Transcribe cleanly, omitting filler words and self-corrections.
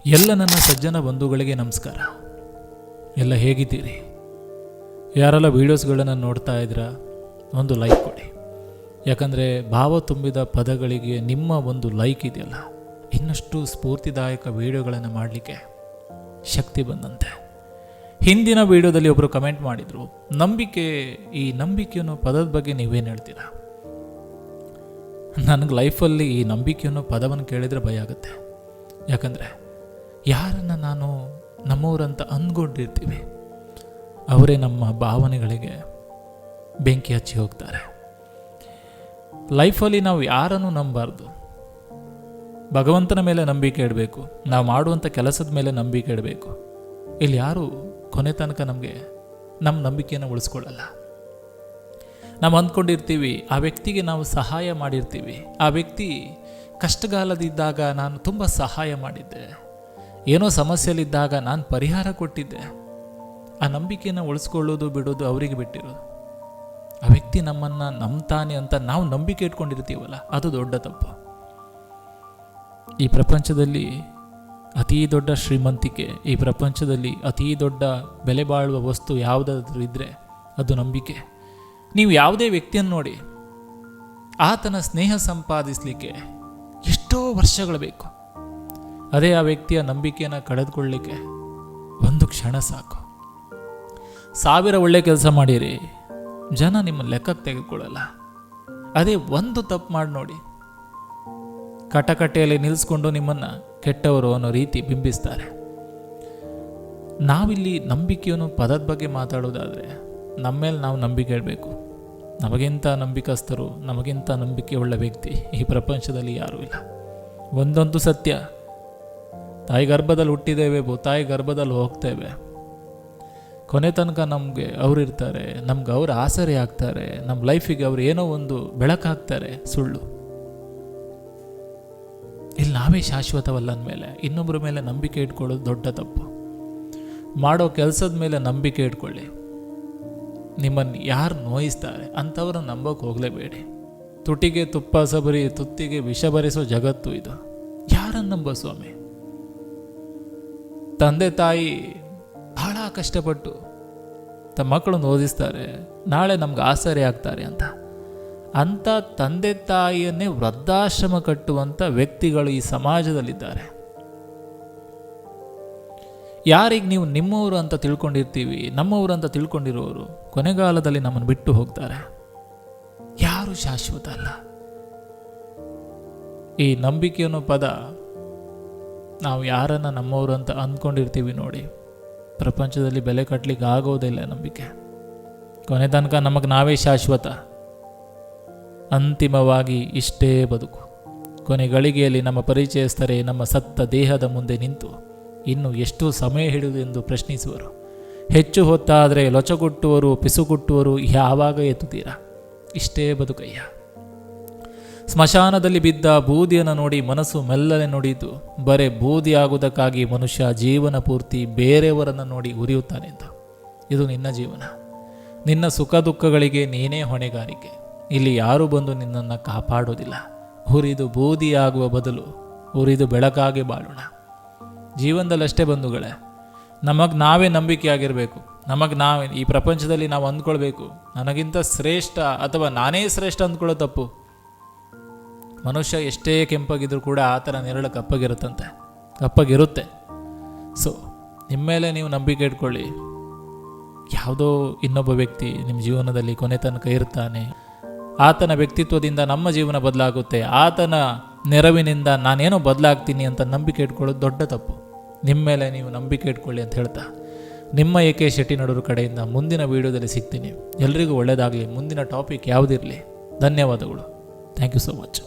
ಎಲ್ಲ ನನ್ನ ಸಜ್ಜನ ಬಂಧುಗಳಿಗೆ ನಮಸ್ಕಾರ. ಎಲ್ಲ ಹೇಗಿದ್ದೀರಿ? ಯಾರೆಲ್ಲ ವೀಡಿಯೋಸ್ಗಳನ್ನು ನೋಡ್ತಾ ಇದ್ದೀರಾ ಒಂದು ಲೈಕ್ ಕೊಡಿ. ಯಾಕಂದರೆ ಭಾವ ತುಂಬಿದ ಪದಗಳಿಗೆ ನಿಮ್ಮ ಒಂದು ಲೈಕ್ ಇದೆಯಲ್ಲ, ಇನ್ನಷ್ಟು ಸ್ಫೂರ್ತಿದಾಯಕ ವೀಡಿಯೋಗಳನ್ನು ಮಾಡಲಿಕ್ಕೆ ಶಕ್ತಿ ಬಂದಂತೆ. ಹಿಂದಿನ ವೀಡಿಯೋದಲ್ಲಿ ಒಬ್ಬರು ಕಮೆಂಟ್ ಮಾಡಿದರು, ನಂಬಿಕೆ, ಈ ನಂಬಿಕೆ ಅನ್ನೋ ಪದದ ಬಗ್ಗೆ ನೀವೇನು ಹೇಳ್ತೀರಾ? ನನಗೆ ಲೈಫಲ್ಲಿ ಈ ನಂಬಿಕೆ ಅನ್ನೋ ಪದವನ್ನು ಕೇಳಿದರೆ ಭಯ ಆಗುತ್ತೆ. ಯಾಕಂದರೆ ಯಾರನ್ನು ನಾನು ನಮ್ಮವರಂತ ಅಂದ್ಕೊಂಡಿರ್ತೀವಿ ಅವರೇ ನಮ್ಮ ಭಾವನೆಗಳಿಗೆ ಬೆಂಕಿ ಹಚ್ಚಿ ಹೋಗ್ತಾರೆ. ಲೈಫಲ್ಲಿ ನಾವು ಯಾರನ್ನು ನಂಬಬಾರ್ದು. ಭಗವಂತನ ಮೇಲೆ ನಂಬಿಕೆ ಇಡಬೇಕು, ನಾವು ಮಾಡುವಂಥ ಕೆಲಸದ ಮೇಲೆ ನಂಬಿಕೆ ಇಡಬೇಕು. ಇಲ್ಲಿ ಯಾರು ಕೊನೆ ತನಕ ನಮ್ಮ ನಂಬಿಕೆಯನ್ನು ಉಳಿಸ್ಕೊಳ್ಳಲ್ಲ. ನಾವು ಅಂದ್ಕೊಂಡಿರ್ತೀವಿ ಆ ವ್ಯಕ್ತಿಗೆ ನಾವು ಸಹಾಯ ಮಾಡಿರ್ತೀವಿ, ಆ ವ್ಯಕ್ತಿ ಕಷ್ಟಗಾಲದಿದ್ದಾಗ ನಾನು ತುಂಬ ಸಹಾಯ ಮಾಡಿದ್ದೆ, ಏನೋ ಸಮಸ್ಯೆಯಲ್ಲಿದ್ದಾಗ ನಾನು ಪರಿಹಾರ ಕೊಟ್ಟಿದ್ದೆ. ಆ ನಂಬಿಕೆಯನ್ನು ಉಳಿಸ್ಕೊಳ್ಳೋದು ಬಿಡೋದು ಅವರಿಗೆ ಬಿಟ್ಟಿರೋದು. ಆ ವ್ಯಕ್ತಿ ನಮ್ಮನ್ನು ನಂಬ್ತಾನೆ ಅಂತ ನಾವು ನಂಬಿಕೆ ಇಟ್ಕೊಂಡಿರ್ತೀವಲ್ಲ, ಅದು ದೊಡ್ಡ ತಪ್ಪು. ಈ ಪ್ರಪಂಚದಲ್ಲಿ ಅತೀ ದೊಡ್ಡ ಶ್ರೀಮಂತಿಕೆ, ಈ ಪ್ರಪಂಚದಲ್ಲಿ ಅತೀ ದೊಡ್ಡ ಬೆಲೆ ಬಾಳುವ ವಸ್ತು ಯಾವುದಾದ್ರೂ ಇದ್ದರೆ ಅದು ನಂಬಿಕೆ. ನೀವು ಯಾವುದೇ ವ್ಯಕ್ತಿಯನ್ನು ನೋಡಿ, ಆತನ ಸ್ನೇಹ ಸಂಪಾದಿಸಲಿಕ್ಕೆ ಎಷ್ಟೋ ವರ್ಷಗಳು ಬೇಕು. ಅದೇ ಆ ವ್ಯಕ್ತಿಯ ನಂಬಿಕೆಯನ್ನು ಕಳೆದುಕೊಳ್ಳಲಿಕ್ಕೆ ಒಂದು ಕ್ಷಣ ಸಾಕು. 1000 ಒಳ್ಳೆ ಕೆಲಸ ಮಾಡಿರಿ, ಜನ ನಿಮ್ಮ ಲೆಕ್ಕಕ್ಕೆ ತೆಗೆದುಕೊಳ್ಳಲ್ಲ. ಅದೇ ಒಂದು ತಪ್ಪು ಮಾಡಿ ನೋಡಿ, ಕಟಕಟೆಯಲ್ಲಿ ನಿಲ್ಲಿಸ್ಕೊಂಡು ನಿಮ್ಮನ್ನು ಕೆಟ್ಟವರು ಅನ್ನೋ ರೀತಿ ಬಿಂಬಿಸ್ತಾರೆ. ನಾವಿಲ್ಲಿ ನಂಬಿಕೆಯನ್ನು ಪದದ ಬಗ್ಗೆ ಮಾತಾಡೋದಾದರೆ ನಮ್ಮ ಮೇಲೆ ನಾವು ನಂಬಿಕೆ ಇಡಬೇಕು. ನಮಗಿಂತ ನಂಬಿಕಸ್ಥರು, ನಮಗಿಂತ ನಂಬಿಕೆ ಉಳ್ಳ ವ್ಯಕ್ತಿ ಈ ಪ್ರಪಂಚದಲ್ಲಿ ಯಾರೂ ಇಲ್ಲ. ಒಂದಂತೂ ಸತ್ಯ, ತಾಯಿ ಗರ್ಭದಲ್ಲಿ ಹುಟ್ಟಿದ್ದೇವೆ, ತಾಯಿ ಗರ್ಭದಲ್ಲಿ ಹೋಗ್ತೇವೆ, ಕೊನೆ ತನಕ ನಮಗೆ ಅವ್ರು ಇರ್ತಾರೆ, ನಮ್ಗೆ ಅವ್ರು ಆಸರೆ ಆಗ್ತಾರೆ, ನಮ್ಮ ಲೈಫಿಗೆ ಅವ್ರು ಏನೋ ಒಂದು ಬೆಳಕಾಗ್ತಾರೆ. ಸುಳ್ಳು. ಇಲ್ಲಿ ನಾವೇ ಶಾಶ್ವತವಲ್ಲ ಅಂದಮೇಲೆ ಇನ್ನೊಬ್ಬರ ಮೇಲೆ ನಂಬಿಕೆ ಇಟ್ಕೊಳ್ಳೋದು ದೊಡ್ಡ ತಪ್ಪು. ಮಾಡೋ ಕೆಲಸದ ಮೇಲೆ ನಂಬಿಕೆ ಇಟ್ಕೊಳ್ಳಿ. ನಿಮ್ಮನ್ನು ಯಾರು ನೋಯಿಸ್ತಾರೆ ಅಂಥವ್ರನ್ನ ನಂಬೋಕೆ ಹೋಗಲೇಬೇಡಿ. ತುಟಿಗೆ ತುಪ್ಪ ಸಬರಿ, ತುತ್ತಿಗೆ ವಿಷ ಬರೆಸೋ ಜಗತ್ತು ಇದು. ಯಾರನ್ನು ನಂಬೋ ಸ್ವಾಮಿ? ತಂದೆ ತಾಯಿ ಬಹಳ ಕಷ್ಟಪಟ್ಟು ತಮ್ಮ ಮಕ್ಕಳನ್ನು ಓದಿಸ್ತಾರೆ, ನಾಳೆ ನಮ್ಗೆ ಆಸರೆ ಆಗ್ತಾರೆ ಅಂಥ ತಂದೆ ತಾಯಿಯನ್ನೇ ವೃದ್ಧಾಶ್ರಮ ಕಟ್ಟುವಂಥ ವ್ಯಕ್ತಿಗಳು ಈ ಸಮಾಜದಲ್ಲಿದ್ದಾರೆ. ಯಾರಿಗೆ ನೀವು ನಿಮ್ಮವರು ಅಂತ ತಿಳ್ಕೊಂಡಿರ್ತೀವಿ, ನಮ್ಮವರು ಅಂತ ತಿಳ್ಕೊಂಡಿರೋರು ಕೊನೆಗಾಲದಲ್ಲಿ ನಮ್ಮನ್ನು ಬಿಟ್ಟು ಹೋಗ್ತಾರೆ. ಯಾರು ಶಾಶ್ವತ ಅಲ್ಲ. ಈ ನಂಬಿಕೆ ಅನ್ನೋ ಪದ, ನಾವು ಯಾರನ್ನು ನಮ್ಮವರು ಅಂತ ಅಂದ್ಕೊಂಡಿರ್ತೀವಿ ನೋಡಿ, ಪ್ರಪಂಚದಲ್ಲಿ ಬೆಲೆ ಕಟ್ಟಲಿಕ್ಕೆ ಆಗೋದಿಲ್ಲ ನಂಬಿಕೆ. ಕೊನೆ ತನಕ ನಮಗೆ ನಾವೇ ಶಾಶ್ವತ. ಅಂತಿಮವಾಗಿ ಇಷ್ಟೇ ಬದುಕು. ಕೊನೆ ಗಳಿಗೆಯಲ್ಲಿ ನಮ್ಮ ಪರಿಚಯಸ್ಥರೇ ನಮ್ಮ ಸತ್ತ ದೇಹದ ಮುಂದೆ ನಿಂತು ಇನ್ನು ಎಷ್ಟು ಸಮಯ ಹಿಡಿದು ಎಂದು ಪ್ರಶ್ನಿಸುವರು. ಹೆಚ್ಚು ಹೊತ್ತಾದರೆ ಲೊಚಗುಟ್ಟುವರು, ಪಿಸುಗುಟ್ಟುವರು, ಯಾವಾಗ ಎತ್ತುತ್ತೀರಾ? ಇಷ್ಟೇ ಬದುಕಯ್ಯ. ಸ್ಮಶಾನದಲ್ಲಿ ಬಿದ್ದ ಬೂದಿಯನ್ನು ನೋಡಿ ಮನಸ್ಸು ಮೆಲ್ಲನೆ ನುಡಿಯಿತು, ಬರೇ ಬೂದಿಯಾಗುವುದಕ್ಕಾಗಿ ಮನುಷ್ಯ ಜೀವನ ಪೂರ್ತಿ ಬೇರೆಯವರನ್ನು ನೋಡಿ ಉರಿಯುತ್ತಾನೆಂದು. ಇದು ನಿನ್ನ ಜೀವನ, ನಿನ್ನ ಸುಖ ದುಃಖಗಳಿಗೆ ನೀನೇ ಹೊಣೆಗಾರಿಕೆ. ಇಲ್ಲಿ ಯಾರು ಬಂದು ನಿನ್ನನ್ನು ಕಾಪಾಡೋದಿಲ್ಲ. ಉರಿದು ಬೂದಿಯಾಗುವ ಬದಲು ಉರಿದು ಬೆಳಕಾಗಿ ಬಾಳೋಣ. ಜೀವನದಲ್ಲಷ್ಟೇ ಬಂಧುಗಳೇ, ನಮಗೆ ನಾವೇ ನಂಬಿಕೆಯಾಗಿರಬೇಕು. ನಮಗೆ ನಾವೇ ಈ ಪ್ರಪಂಚದಲ್ಲಿ ನಾವು ಅಂದ್ಕೊಳ್ಬೇಕು, ನನಗಿಂತ ಶ್ರೇಷ್ಠ ಅಥವಾ ನಾನೇ ಶ್ರೇಷ್ಠ ಅಂದ್ಕೊಳ್ಳೋ ತಪ್ಪು. ಮನುಷ್ಯ ಎಷ್ಟೇ ಕೆಂಪಾಗಿದ್ರೂ ಕೂಡ ಆತನ ನೆರಳು ಕಪ್ಪಗಿರುತ್ತೆ. ಸೊ ನಿಮ್ಮ ಮೇಲೆ ನೀವು ನಂಬಿಕೆ ಇಟ್ಕೊಳ್ಳಿ. ಯಾವುದೋ ಇನ್ನೊಬ್ಬ ವ್ಯಕ್ತಿ ನಿಮ್ಮ ಜೀವನದಲ್ಲಿ ಕೊನೆ ತನಕ ಇರ್ತಾನೆ. ಆತನ ವ್ಯಕ್ತಿತ್ವದಿಂದ ನಮ್ಮ ಜೀವನ ಬದಲಾಗುತ್ತೆ, ಆತನ ನೆರವಿನಿಂದ ನಾನೇನೋ ಬದಲಾಗ್ತೀನಿ ಅಂತ ನಂಬಿಕೆ ಇಟ್ಕೊಳ್ಳೋದು ದೊಡ್ಡ ತಪ್ಪು. ನಿಮ್ಮ ಮೇಲೆ ನೀವು ನಂಬಿಕೆ ಇಟ್ಕೊಳ್ಳಿ ಅಂತ ಹೇಳ್ತಾ, ನಿಮ್ಮ AK ಶೆಟ್ಟಿನಡೂರು ಕಡೆಯಿಂದ ಮುಂದಿನ ವೀಡಿಯೋದಲ್ಲಿ ಸಿಗ್ತೀನಿ. ಎಲ್ರಿಗೂ ಒಳ್ಳೆಯದಾಗಲಿ. ಮುಂದಿನ ಟಾಪಿಕ್ ಯಾವುದಿರಲಿ. ಧನ್ಯವಾದಗಳು. Thank you so much.